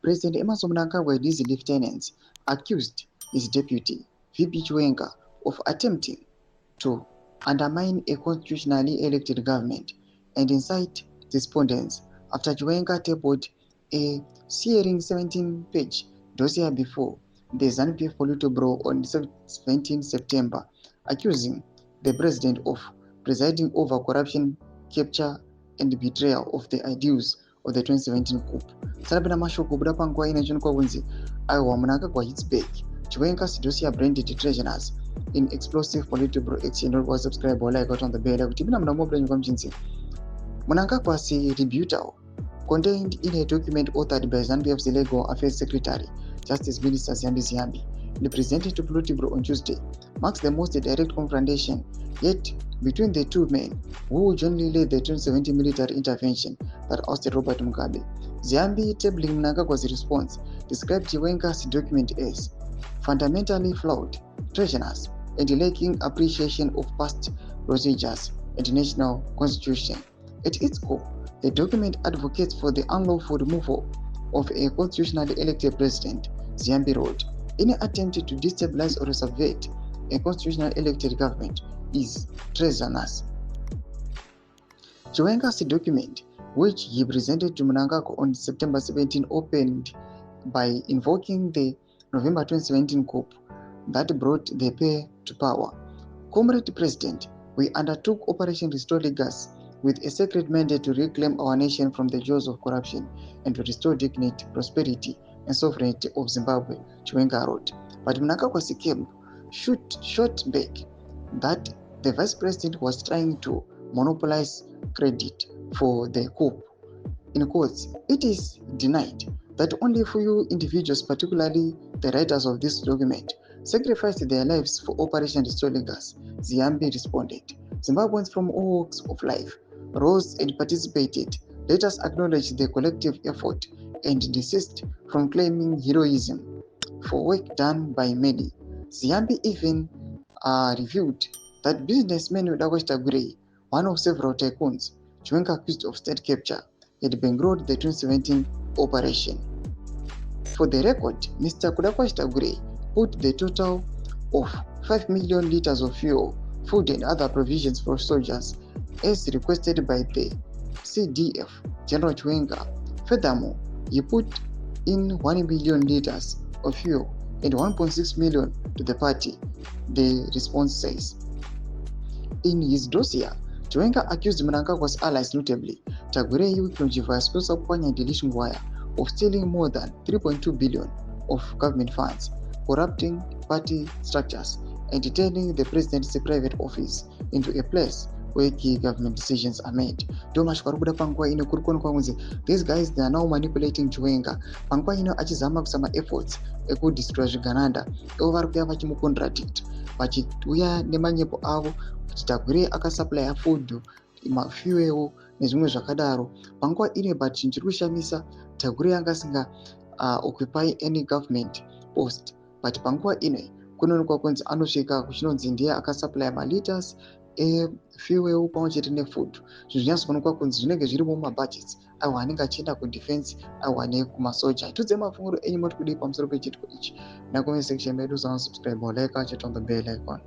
President Emmerson Mnangagwa and his lieutenants accused his deputy, VP Chiwenga, of attempting to undermine a constitutionally elected government and incite despondence after Chiwenga tabled a searing 17-page dossier before the ZANU-PF Politburo on 17 September, accusing the president of presiding over corruption, capture, and betrayal of the ideals of the 2017 coup. Sarabina mashoko buda panguwa ina chino kwa kunzi aiwa Mnangagwa hits back. Chiwenga's dossier branded treasoners in explosive political action. Don't was subscribe or like on the bell. Kutibina mna mobile kwa mchinzi. Mnangagwa's rebuttal contained in a document authored by ZANU-PF's Legal Affairs Secretary, Justice Minister Ziyambi, and presented to Politburo on Tuesday, marks the most direct confrontation yet between the two men who jointly led the 2017 military intervention that ousted Robert Mugabe. Ziyambi, tabling Mnangagwa's response, described Chiwenga's document as fundamentally flawed, treasonous, and lacking appreciation of past procedures and national constitution. At its core, the document advocates for the unlawful removal of a constitutionally elected president, Ziyambi wrote. Any attempt to destabilize or subvert a constitutionally elected government is treasonous. Chiwenga's document, which he presented to Mnangagwa on September 17, opened by invoking the November 2017 coup that brought the pair to power. Comrade President, we undertook Operation Restore Legacy with a sacred mandate to reclaim our nation from the jaws of corruption and to restore dignity, prosperity, and sovereignty of Zimbabwe, Chiwenga wrote. But Mnangagwa's camp shot back that the vice president was trying to monopolize credit for the coup. In quotes, it is denied that only few individuals, particularly the writers of this document, sacrificed their lives for Operation Restore Legacy, Ziyambi responded. Zimbabweans from all walks of life rose and participated. Let us acknowledge the collective effort and desist from claiming heroism for work done by many. Ziyambi even revealed that businessman YTSccc, one of several tycoons, Chiwenga accused of state capture, had bankrolled the 2017 operation. For the record, Mr. YTSccc put the total of 5 million liters of fuel, food, and other provisions for soldiers, as requested by the CDF, General Chiwenga. Furthermore, he put in 1 million liters of fuel and 1.6 million to the party, the response says. In his dossier, Chiwenga accused Mnangagwa's allies, notably Tagwire Yukironjiva, Sponsor Kwanya and Lishungwaya, of stealing more than 3.2 billion of government funds, corrupting party structures, and turning the president's private office into a place where key government decisions are made. These guys, they are now manipulating Chiwenga. Achizama kusama efforts eku destroy Uganda. Over kuya vachimucontradict. Vachituya nemanyepo avo kuti Tagwire akasupply food, fuel nezvimwe zvakadaro. Panguva ine but chiri kushamisa Tagwire angasinga occupy any government post. But panguva ine kunoonekwa kunzi anosvika kuchinonzi ndiye akasupply maliters fuel pamwe chete nefood. Zvinhu zvinyazoonekwa kunzi zvinenge zvirimo mumabudgets avo anenge achienda kudefense avo ane kumasoja. Tudze mafunguro enyu moti kudii pamusoro pechitiko ichi. Nakume section medu, subscribe or like, check on the bell icon.